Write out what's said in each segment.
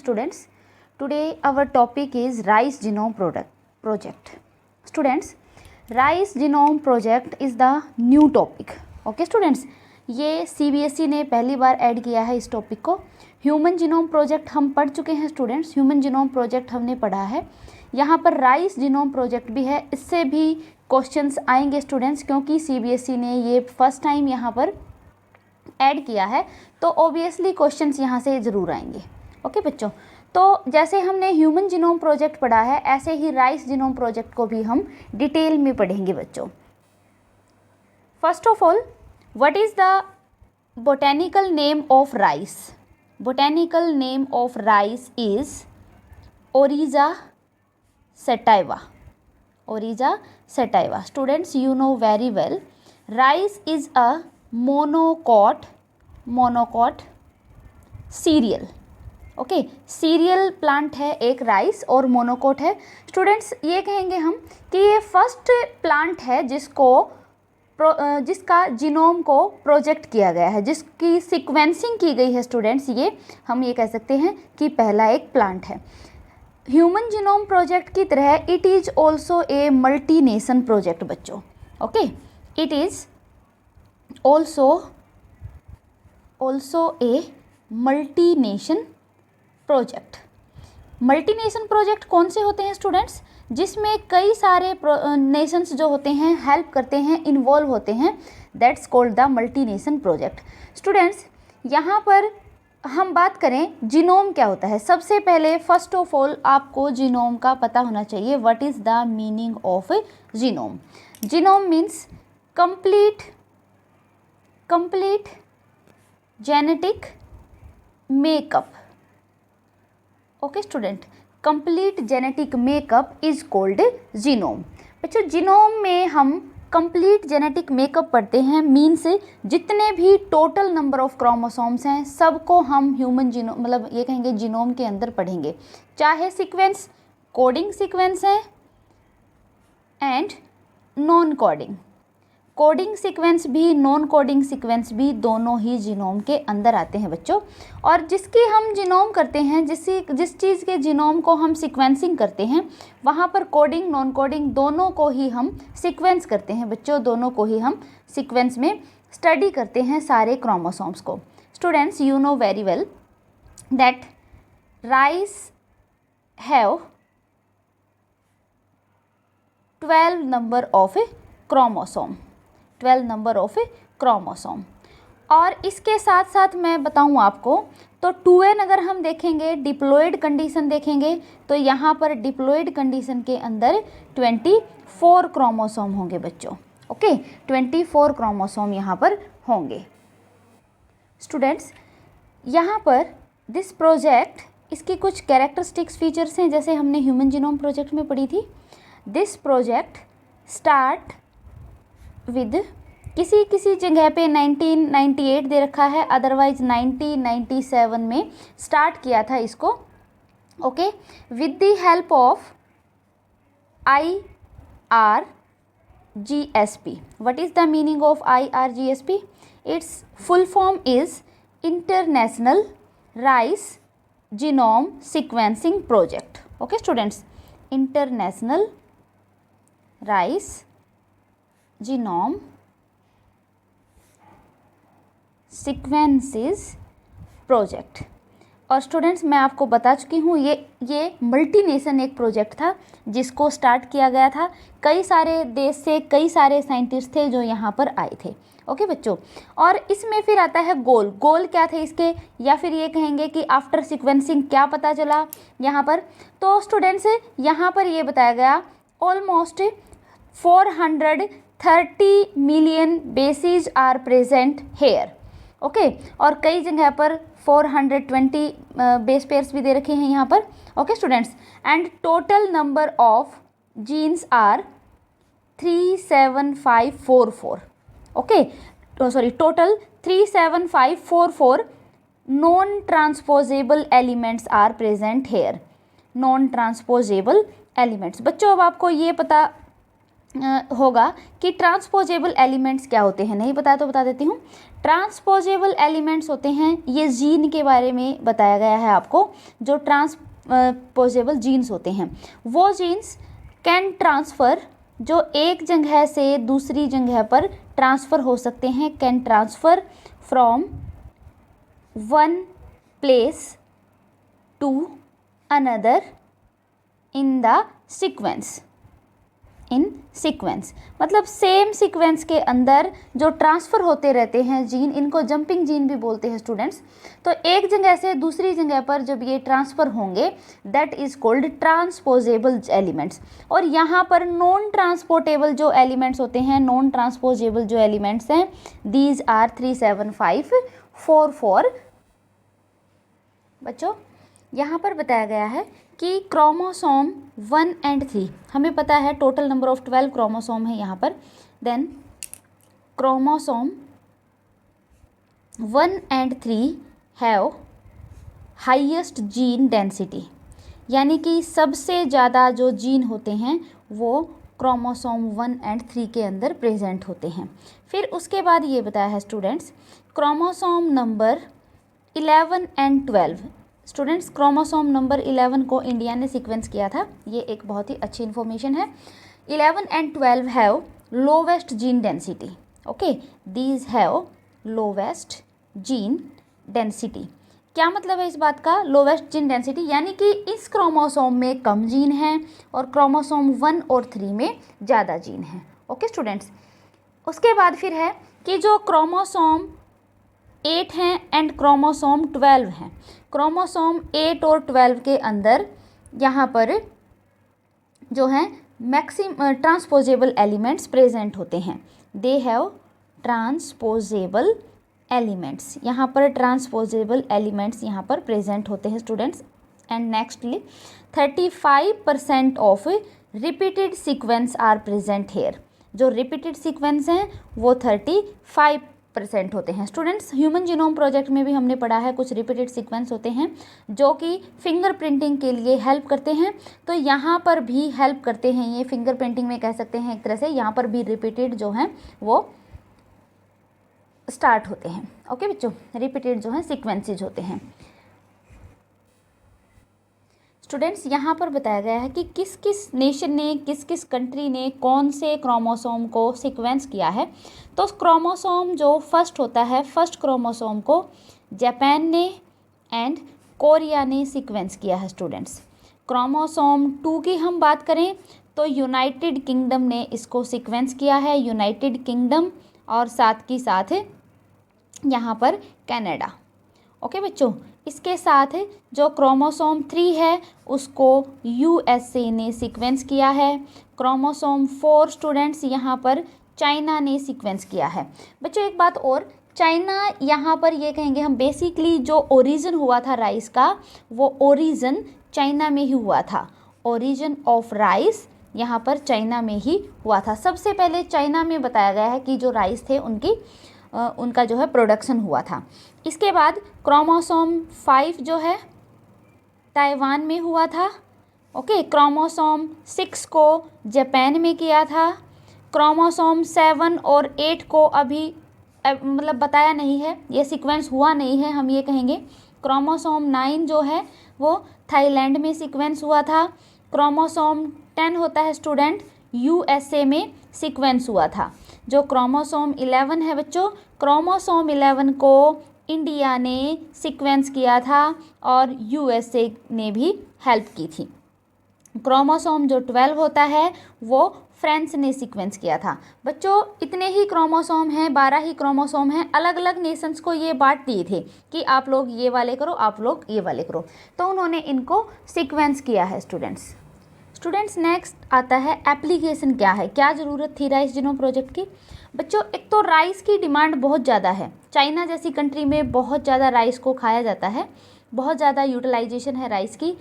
students. Today our topic is Rice Genome Project. Students, Rice Genome Project is the new topic. Okay students, ये CBSE ने पहली बार add किया है इस topic को. ह्यूमन जीनोम प्रोजेक्ट हम पढ़ चुके हैं स्टूडेंट्स. ह्यूमन जीनोम प्रोजेक्ट हमने पढ़ा है. यहाँ पर राइस जीनोम प्रोजेक्ट भी है. इससे भी क्वेश्चंस आएंगे स्टूडेंट्स, क्योंकि CBSE ने ये फर्स्ट टाइम यहाँ पर ऐड किया है, तो ऑब्वियसली क्वेश्चंस यहाँ से ज़रूर आएंगे. ओके बच्चों, तो जैसे हमने ह्यूमन जीनोम प्रोजेक्ट पढ़ा है, ऐसे ही राइस जीनोम प्रोजेक्ट को भी हम डिटेल में पढ़ेंगे बच्चों. First of all, what is the botanical name of rice? Botanical name of rice is Oryza sativa. Oryza sativa. Students, you know very well, rice is a monocot cereal. Okay, serial plant है एक rice और monocot है. Students, ये कहेंगे हम कि ये first plant है जिसका जीनोम को प्रोजेक्ट किया गया है, जिसकी सीक्वेंसिंग की गई है. स्टूडेंट्स, ये हम ये कह सकते हैं कि पहला एक प्लांट है. ह्यूमन जीनोम प्रोजेक्ट की तरह it is also a multi nation project बच्चों. Okay, it is also a multi nation project. Multi nation project कौन से होते हैं स्टूडेंट्स? जिसमें कई सारे नेशंस जो होते हैं हेल्प करते हैं, इन्वॉल्व होते हैं. That's called the multi nation project. Students, यहाँ पर हम बात करें जीनोम क्या होता है. सबसे पहले फर्स्ट ऑफ ऑल आपको जीनोम का पता होना चाहिए. What is the meaning of genome? Genome means complete genetic makeup. Okay student, complete genetic makeup is called genome. बच्चों, जीनोम में हम कंप्लीट जेनेटिक मेकअप पढ़ते हैं. मीन्स जितने भी टोटल नंबर ऑफ क्रोमोसोम्स हैं सबको हम ह्यूमन जीनोम मतलब ये कहेंगे जीनोम के अंदर पढ़ेंगे. चाहे सीक्वेंस कोडिंग सीक्वेंस है एंड नॉन कोडिंग सीक्वेंस भी, नॉन कोडिंग सीक्वेंस भी, दोनों ही जीनोम के अंदर आते हैं बच्चों. और जिसकी हम जीनोम करते हैं, जिस चीज़ के जीनोम को हम सीक्वेंसिंग करते हैं, वहाँ पर कोडिंग नॉन कोडिंग दोनों को ही हम सीक्वेंस करते हैं बच्चों. दोनों को ही हम सीक्वेंस में स्टडी करते हैं सारे क्रोमोसोम्स को. Students, you know very well that rice have 12 number of chromosome. 12 number of chromosome. और इसके साथ साथ मैं बताऊं आपको, तो 2n अगर हम देखेंगे, डिप्लॉयड कंडीशन देखेंगे, तो यहाँ पर डिप्लॉयड कंडीशन के अंदर 24 क्रोमोसोम होंगे बच्चों. ओके, 24 क्रोमोसोम यहाँ पर होंगे. स्टूडेंट्स, यहाँ पर दिस प्रोजेक्ट, इसकी कुछ कैरेक्टरिस्टिक्स फीचर्स हैं जैसे हमने ह्यूमन जीनोम प्रोजेक्ट में पढ़ी थी. दिस प्रोजेक्ट स्टार्ट विद किसी जगह पे 1998 दे रखा है, अदरवाइज 1997 में स्टार्ट किया था इसको. Okay, with the help of IRGSP. What is the meaning of IRGSP? It's full form is international rice genome sequencing project. Okay students, international rice genome sequences project. और स्टूडेंट्स, मैं आपको बता चुकी हूँ ये मल्टी नेशन एक project था जिसको स्टार्ट किया गया था. कई सारे देश से कई सारे साइंटिस्ट थे जो यहाँ पर आए थे. ओके बच्चों, और इसमें फिर आता है गोल क्या थे इसके, या फिर ये कहेंगे कि आफ्टर सीक्वेंसिंग क्या पता चला यहाँ पर. तो स्टूडेंट्स, यहाँ पर ये बताया गया almost 430 million bases are present here. Okay, और कई जगह पर 420 बेस पेयर्स भी दे रखे हैं यहाँ पर. Okay students, and total number of genes are 37544. Okay, sorry, total 37544 non transposable elements are present here. Non transposable elements. बच्चों, अब आपको ये पता होगा कि ट्रांसपोजेबल एलिमेंट्स क्या होते हैं, नहीं बताया तो बता देती हूँ। ट्रांसपोजेबल एलिमेंट्स होते हैं, ये जीन के बारे में बताया गया है आपको। जो ट्रांसपोजेबल जीन्स होते हैं वो जीन्स कैन ट्रांसफ़र, जो एक जगह से दूसरी जगह पर ट्रांसफ़र हो सकते हैं, can transfer from one place to another in the sequence. In sequence मतलब सेम सीक्वेंस के अंदर जो ट्रांसफ़र होते रहते हैं जीन, इनको जंपिंग जीन भी बोलते हैं स्टूडेंट्स। तो एक जगह से दूसरी जगह पर जब ये ट्रांसफ़र होंगे that is called transposable elements. और यहाँ पर नॉन ट्रांसपोर्टेबल जो एलिमेंट्स होते हैं, नॉन ट्रांसपोजेबल जो एलिमेंट्स हैं, दीज आर 3, 7, 5, 4, 4। बच्चों यहाँ पर बताया गया है कि क्रोमोसोम 1 and 3, हमें पता है टोटल नंबर ऑफ 12 क्रोमोसोम है यहाँ पर। Then chromosome 1 and 3 have highest gene density, यानी कि सबसे ज़्यादा जो जीन होते हैं वो क्रोमोसोम 1 and 3 के अंदर प्रेजेंट होते हैं। फिर उसके बाद ये बताया है students chromosome number 11 and 12। Students chromosome number 11 को इंडिया ने सीक्वेंस किया था, ये एक बहुत ही अच्छी इन्फॉर्मेशन है। 11 and 12 have lowest gene density. Okay, these have lowest gene density. क्या मतलब है इस बात का, लोवेस्ट जीन डेंसिटी, यानी कि इस क्रोमोसोम में कम जीन हैं और क्रोमोसोम 1 और 3 में ज़्यादा जीन हैं। ओके स्टूडेंट्स, उसके बाद फिर है कि जो क्रोमोसोम 8 हैं एंड क्रोमोसोम 12 हैं। क्रोमोसोम 8 और 12 के अंदर यहाँ पर जो हैं ट्रांसपोजेबल एलिमेंट्स प्रेजेंट होते हैं। दे हैव ट्रांसपोजेबल एलिमेंट्स, यहाँ पर ट्रांसपोजेबल एलिमेंट्स यहाँ पर प्रेजेंट होते हैं students. And nextly 35% of repeated sequence are present here. जो रिपीटेड सीक्वेंस हैं वो 35% होते हैं। स्टूडेंट्स ह्यूमन जीनोम प्रोजेक्ट में भी हमने पढ़ा है कुछ रिपीटेड सीक्वेंस होते हैं जो कि फिंगर प्रिंटिंग के लिए हेल्प करते हैं। तो यहाँ पर भी हेल्प करते हैं, ये फिंगर प्रिंटिंग में कह सकते हैं एक तरह से, यहाँ पर भी रिपीटेड जो हैं वो स्टार्ट होते हैं। ओके बच्चों, रिपीटेड जो हैं सीक्वेंसेज होते हैं। स्टूडेंट्स यहाँ पर बताया गया है कि किस किस नेशन ने, किस किस कंट्री ने कौन से क्रोमोसोम को सीक्वेंस किया है। तो क्रोमोसोम जो फर्स्ट होता है, फर्स्ट क्रोमोसोम को जापान ने एंड कोरिया ने सीक्वेंस किया है स्टूडेंट्स। क्रोमोसोम 2 की हम बात करें तो यूनाइटेड किंगडम ने इसको सीक्वेंस किया है, यूनाइटेड किंगडम, और साथ की साथ यहाँ पर कनाडा। ओके बच्चों, इसके साथ जो क्रोमोसोम 3 है उसको यूएसए ने सीक्वेंस किया है। क्रोमोसोम 4 स्टूडेंट्स यहाँ पर चाइना ने सीक्वेंस किया है। बच्चों एक बात और, चाइना यहाँ पर ये कहेंगे हम, बेसिकली जो ओरिजिन हुआ था राइस का वो ओरिजिन चाइना में ही हुआ था। ओरिजिन ऑफ राइस यहाँ पर चाइना में ही हुआ था। सबसे पहले चाइना में बताया गया है कि जो राइस थे उनका जो है प्रोडक्शन हुआ था। इसके बाद क्रोमोसोम 5 जो है ताइवान में हुआ था। ओके, क्रोमोसोम 6 को जापान में किया था। क्रोमोसोम 7 और 8 को अभी मतलब बताया नहीं है, ये सीक्वेंस हुआ नहीं है, हम ये कहेंगे। क्रोमोसोम 9 जो है वो थाईलैंड में सीक्वेंस हुआ था। क्रोमोसोम 10 होता है स्टूडेंट यूएसए में सीक्वेंस हुआ था। जो क्रोमोसोम 11 है बच्चों, क्रोमोसोम 11 को इंडिया ने सीक्वेंस किया था और यूएसए ने भी हेल्प की थी। क्रोमोसोम जो 12 होता है वो फ्रांस ने सीक्वेंस किया था। बच्चों इतने ही क्रोमोसोम हैं, 12 ही क्रोमोसोम हैं। अलग अलग नेशंस को ये बांट दिए थे कि आप लोग ये वाले करो, आप लोग ये वाले करो, तो उन्होंने इनको सीक्वेंस किया है स्टूडेंट्स नेक्स्ट आता है एप्लीकेशन क्या है, क्या ज़रूरत थी राइस जीनोम प्रोजेक्ट की। बच्चों एक तो राइस की डिमांड बहुत ज़्यादा है, चाइना जैसी कंट्री में बहुत ज़्यादा राइस को खाया जाता है, बहुत ज़्यादा यूटिलाइजेशन है राइस की।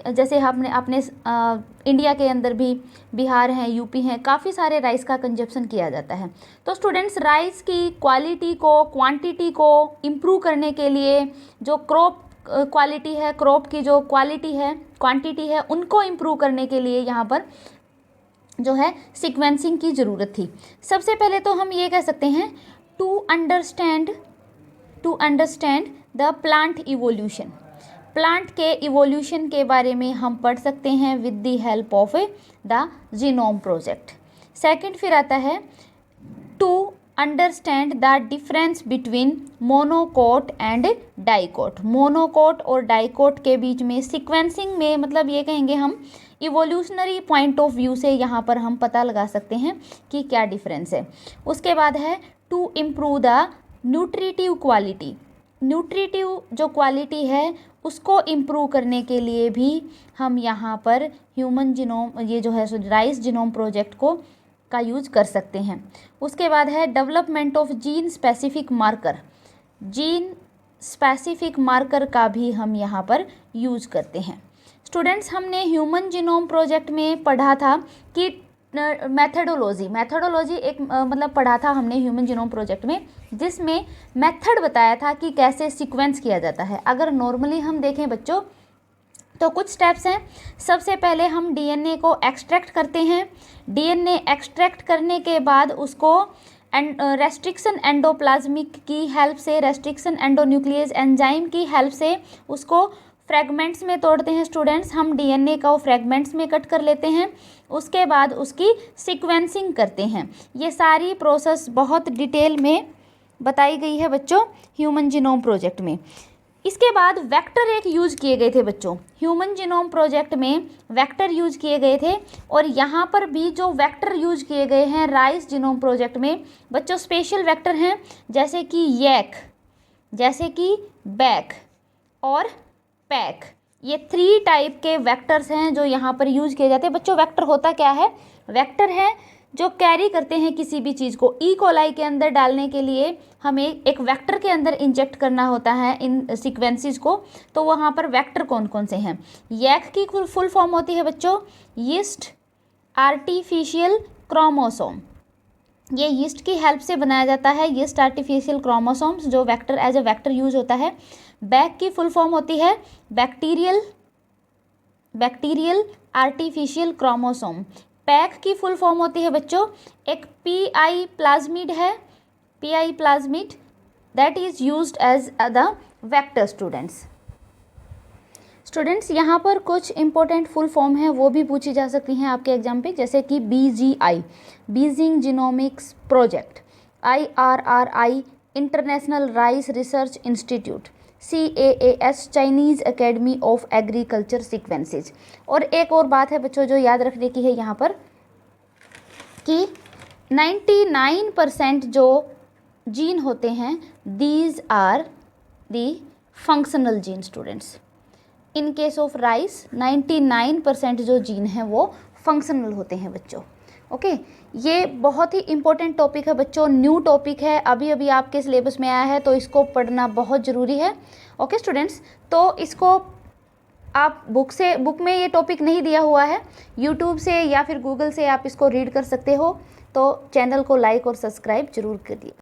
जैसे हमने अपने इंडिया के अंदर भी बिहार हैं, यूपी हैं, काफ़ी सारे राइस का कंजप्शन किया जाता है। तो स्टूडेंट्स राइस की क्वालिटी को, क्वांटिटी को इम्प्रूव करने के लिए जो क्रॉप क्वालिटी है, क्रॉप की जो क्वालिटी है, क्वांटिटी है, उनको इम्प्रूव करने के लिए यहाँ पर जो है सीक्वेंसिंग की ज़रूरत थी। सबसे पहले तो हम ये कह सकते हैं to understand the plant evolution, plant के इवोल्यूशन के बारे में हम पढ़ सकते हैं with the help of the genome project. Second फिर आता है to understand the difference between monocot and dicot, monocot और डाइकोट के बीच में सीक्वेंसिंग में मतलब ये कहेंगे हम इवोल्यूशनरी पॉइंट ऑफ व्यू से यहाँ पर हम पता लगा सकते हैं कि क्या डिफरेंस है। उसके बाद है to improve the nutritive quality, nutritive जो क्वालिटी है उसको इम्प्रूव करने के लिए भी हम यहाँ पर ह्यूमन जीनोम ये जो है राइस जीनोम प्रोजेक्ट का यूज कर सकते हैं। उसके बाद है development of gene specific marker, gene specific marker का भी हम यहाँ पर यूज करते हैं। स्टूडेंट्स हमने ह्यूमन जीनोम प्रोजेक्ट में पढ़ा था कि मेथडोलॉजी एक मतलब पढ़ा था हमने ह्यूमन जीनोम प्रोजेक्ट में, जिसमें मेथड बताया था कि कैसे सीक्वेंस किया जाता है। अगर नॉर्मली हम देखें बच्चों तो कुछ स्टेप्स हैं। सबसे पहले हम डीएनए को एक्सट्रैक्ट करते हैं, डीएनए एक्सट्रैक्ट करने के बाद उसको रेस्ट्रिक्शन एंडोप्लाज्मिक की हेल्प से, रेस्ट्रिक्शन एंडोन्यूक्लियस एंजाइम की हेल्प से उसको फ्रैगमेंट्स में तोड़ते हैं। स्टूडेंट्स हम डीएनए को फ्रैगमेंट्स में कट कर लेते हैं, उसके बाद उसकी सीक्वेंसिंग करते हैं। ये सारी प्रोसेस बहुत डिटेल में बताई गई है बच्चों ह्यूमन जीनोम प्रोजेक्ट में। इसके बाद वेक्टर एक यूज किए गए थे बच्चों, ह्यूमन जीनोम प्रोजेक्ट में वेक्टर यूज किए गए थे, और यहाँ पर भी जो वेक्टर यूज किए गए हैं राइस जीनोम प्रोजेक्ट में बच्चों स्पेशल वेक्टर हैं, जैसे कि यैक, जैसे कि बैक और पैक। ये 3 टाइप के वेक्टर्स हैं जो यहाँ पर यूज किए जाते हैं। बच्चों वेक्टर होता क्या है? वेक्टर है जो कैरी करते हैं किसी भी चीज़ को। ई कोलाई के अंदर डालने के लिए हमें एक वेक्टर के अंदर इंजेक्ट करना होता है इन सीक्वेंसेस को, तो वहाँ पर वेक्टर कौन कौन से हैं? यैक की फुल फॉर्म होती है बच्चों यीस्ट आर्टिफिशियल क्रोमोसोम, ये यीस्ट की हेल्प से बनाया जाता है यीस्ट आर्टिफिशियल क्रोमोसोम्स जो vector as a vector use होता है। बैक की फुल फॉर्म होती है बैक्टीरियल आर्टिफिशियल क्रोमोसोम। पैक की फुल फॉर्म होती है बच्चों एक पीआई प्लाज्मिड है, PI plasmid that is used as the vector. Students यहाँ पर कुछ इंपॉर्टेंट फुल फॉर्म है वो भी पूछी जा सकती हैं आपके एग्जाम पे, जैसे कि BGI Beijing genomics project, IRRI international rice research institute, CAAS Chinese academy of agriculture sequences. और एक और बात है बच्चों जो याद रखने की है यहाँ पर कि 99% जो जीन होते हैं these are the functional gene. Students in case of rice 99% जो जीन हैं वो फंक्शनल होते हैं बच्चों। ओके ये बहुत ही इंपॉर्टेंट टॉपिक है बच्चों, न्यू टॉपिक है, अभी अभी आपके सिलेबस में आया है तो इसको पढ़ना बहुत ज़रूरी है। ओके स्टूडेंट्स, तो इसको आप बुक में ये टॉपिक नहीं दिया हुआ है, यूट्यूब से या फिर गूगल से आप इसको रीड कर सकते हो, तो चैनल को लाइक और सब्सक्राइब जरूर करिए।